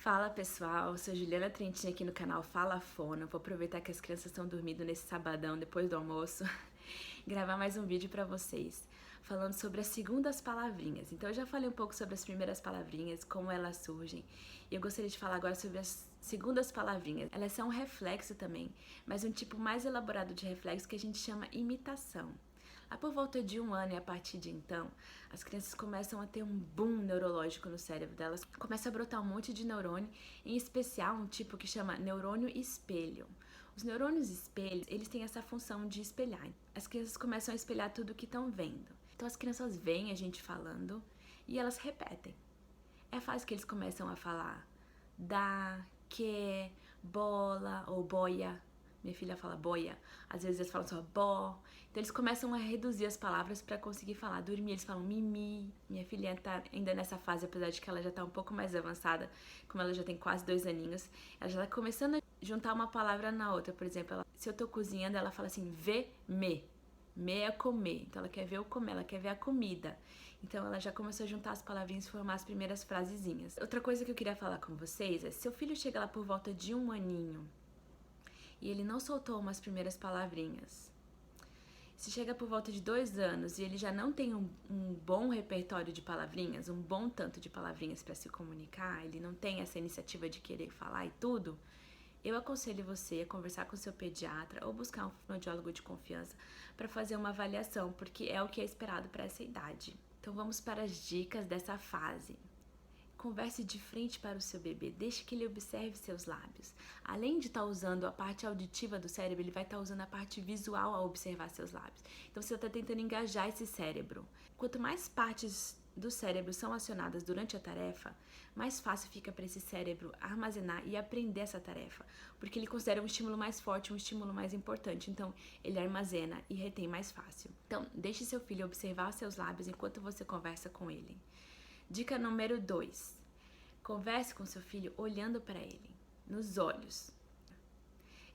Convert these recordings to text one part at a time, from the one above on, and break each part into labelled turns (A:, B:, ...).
A: Fala pessoal, sou Juliana Trentin aqui no canal Fala Fono. Vou aproveitar que as crianças estão dormindo nesse sabadão depois do almoço gravar mais um vídeo pra vocês falando sobre as segundas palavrinhas. Então eu já falei um pouco sobre as primeiras palavrinhas, como elas surgem, e eu gostaria de falar agora sobre as segundas palavrinhas. Elas são um reflexo também, mas um tipo mais elaborado de reflexo que a gente chama imitação. Lá por volta de 1 ano e a partir de então, as crianças começam a ter um boom neurológico no cérebro delas. Começa a brotar um monte de neurônio, em especial um tipo que chama neurônio espelho. Os neurônios espelhos, eles têm essa função de espelhar. As crianças começam a espelhar tudo o que estão vendo. Então as crianças veem a gente falando e elas repetem. É a fase que eles começam a falar dá, que, bola ou boia. Minha filha fala boia, às vezes eles falam só bó. Então eles começam a reduzir as palavras para conseguir falar. Dormir, eles falam mimi. Minha filha tá ainda nessa fase, apesar de que ela já tá um pouco mais avançada, como ela já tem quase 2 aninhos. Ela já tá começando a juntar uma palavra na outra. Por exemplo, se eu tô cozinhando, ela fala assim, me. Me é comer. Então ela quer ver o comer, ela quer ver a comida. Então ela já começou a juntar as palavrinhas e formar as primeiras frasezinhas. Outra coisa que eu queria falar com vocês é, se seu filho chega lá por volta de 1 aninho, e ele não soltou umas primeiras palavrinhas, se chega por volta de 2 anos e ele já não tem um bom repertório de palavrinhas, um bom tanto de palavrinhas para se comunicar, ele não tem essa iniciativa de querer falar e tudo, eu aconselho você a conversar com seu pediatra ou buscar um fonoaudiólogo de confiança para fazer uma avaliação, porque é o que é esperado para essa idade. Então vamos para as dicas dessa fase. Converse de frente para o seu bebê, deixe que ele observe seus lábios. Além de estar usando a parte auditiva do cérebro, ele vai estar usando a parte visual ao observar seus lábios. Então você está tentando engajar esse cérebro. Quanto mais partes do cérebro são acionadas durante a tarefa, mais fácil fica para esse cérebro armazenar e aprender essa tarefa, porque ele considera um estímulo mais forte, um estímulo mais importante, então ele armazena e retém mais fácil. Então, deixe seu filho observar seus lábios enquanto você conversa com ele. Dica número 2. Converse com seu filho olhando para ele, nos olhos.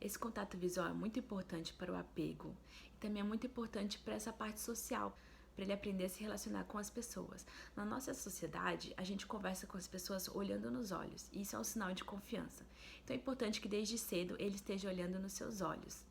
A: Esse contato visual é muito importante para o apego e também é muito importante para essa parte social, para ele aprender a se relacionar com as pessoas. Na nossa sociedade, a gente conversa com as pessoas olhando nos olhos, e isso é um sinal de confiança. Então é importante que desde cedo ele esteja olhando nos seus olhos.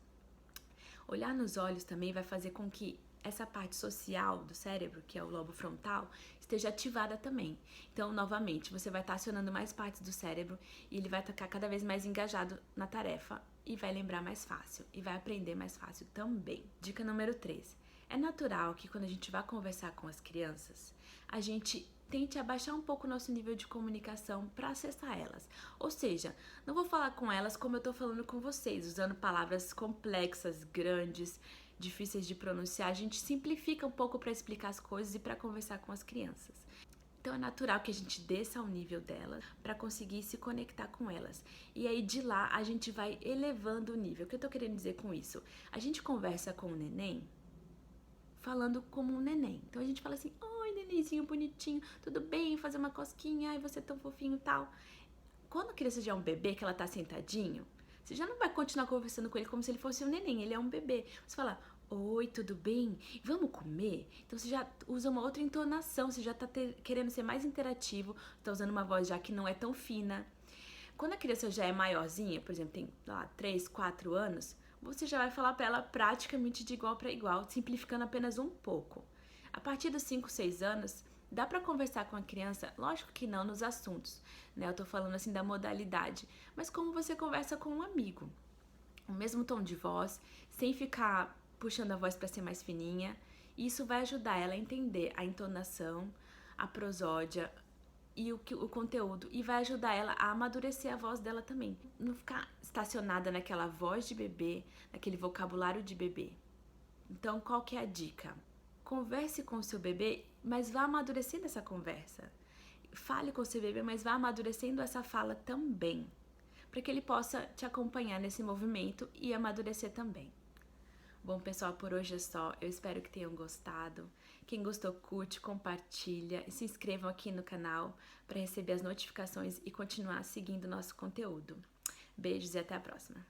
A: Olhar nos olhos também vai fazer com que essa parte social do cérebro, que é o lobo frontal, esteja ativada também. Então, novamente, você vai estar acionando mais partes do cérebro e ele vai ficar cada vez mais engajado na tarefa e vai lembrar mais fácil e vai aprender mais fácil também. Dica número 3. É natural que quando a gente vai conversar com as crianças, a gente tente abaixar um pouco o nosso nível de comunicação para acessar elas. Ou seja, não vou falar com elas como eu estou falando com vocês, usando palavras complexas, grandes, difíceis de pronunciar. A gente simplifica um pouco para explicar as coisas e para conversar com as crianças. Então é natural que a gente desça ao nível delas para conseguir se conectar com elas. E aí de lá a gente vai elevando o nível. O que eu tô querendo dizer com isso? A gente conversa com o neném falando como um neném. Então a gente fala assim, oi nenenzinho bonitinho, tudo bem? Fazer uma cosquinha, ai você é tão fofinho e tal. Quando a criança já é um bebê, que ela tá sentadinho, você já não vai continuar conversando com ele como se ele fosse um neném, ele é um bebê. Você fala, oi, tudo bem? Vamos comer? então você já usa uma outra entonação, você já tá querendo ser mais interativo, tá usando uma voz já que não é tão fina. Quando a criança já é maiorzinha, por exemplo, tem lá 3, 4 anos, você já vai falar para ela praticamente de igual para igual, simplificando apenas um pouco. A partir dos 5, 6 anos, dá para conversar com a criança, lógico que não nos assuntos, né? Eu tô falando assim da modalidade, mas como você conversa com um amigo. O mesmo tom de voz, sem ficar puxando a voz para ser mais fininha. Isso vai ajudar ela a entender a entonação, a prosódia e o conteúdo, e vai ajudar ela a amadurecer a voz dela também. Não ficar estacionada naquela voz de bebê, naquele vocabulário de bebê. Então, qual que é a dica? Converse com o seu bebê, mas vá amadurecendo essa conversa. Fale com o seu bebê, mas vá amadurecendo essa fala também, para que ele possa te acompanhar nesse movimento e amadurecer também. Bom, pessoal, por hoje é só. Eu espero que tenham gostado. Quem gostou, curte, compartilha e se inscrevam aqui no canal para receber as notificações e continuar seguindo nosso conteúdo. Beijos e até a próxima!